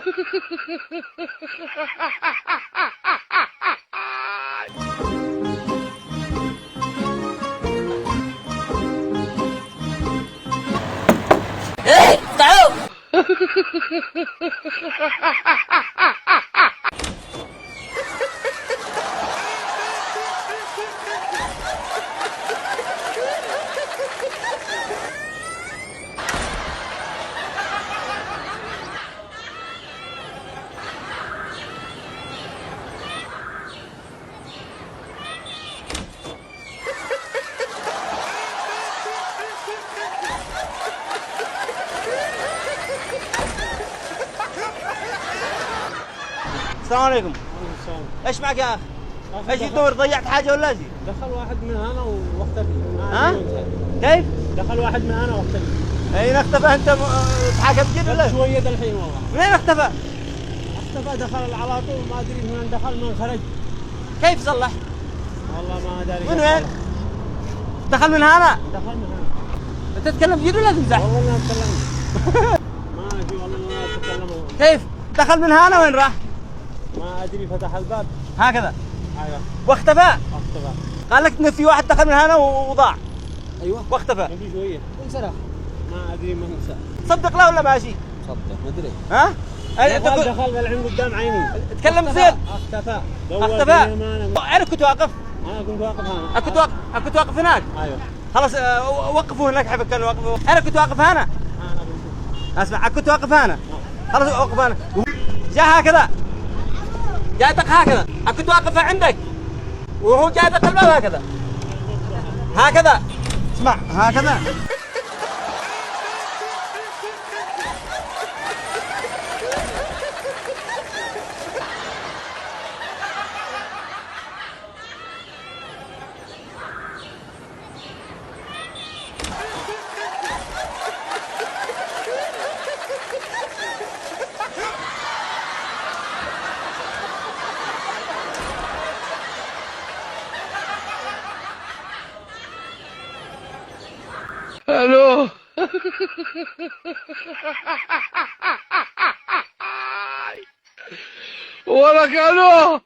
ايه تعالوا. السلام عليكم. ايش معك يا اخ؟ ايش يدور؟ ضيعت حاجه ولا شيء؟ دخل واحد من هنا واختفي. ها؟ كيف؟ دخل واحد من هنا واختفي. اين اختفى؟ انت تحاكم جد ولا؟ شويه الحين والله. منين اختفى؟ اختفى دخل على طول ما ادري من وين دخل من خرج. كيف صلح؟ والله ما ادري. من وين؟ دخل من هنا؟ دخل من هنا. انت تتكلم جد ولا تمزح؟ والله ما اتكلم. ما ادري والله ما اتكلم. كيف؟ دخل من هنا وين راح؟ ما ادري فتح الباب. هكذا. ايوه. واختفى؟ اختفى. قال لك ان في واحد دخل من هنا وضاع. ايوه. واختفى. قبل شويه. انسرق. ما ادري من انسرق. صدق له ولا ماشي؟ صدق ما ادري. ها؟ دخل الحين قدام عيني. تكلم زين. اختفى. اختفى. انا كنت واقف. انا كنت واقف هنا. كنت واقف هناك. ايوه. خلاص وقفوا هناك حبك كانوا وقفوا. انا كنت واقف هنا. اسمع كنت واقف هنا. خلاص وقف هنا. جاء هكذا. جاء دق هكذا. كنت واقف عندك. وهو جاء دق الباب هكذا. هكذا. اسمع هكذا. الو. ولك الو.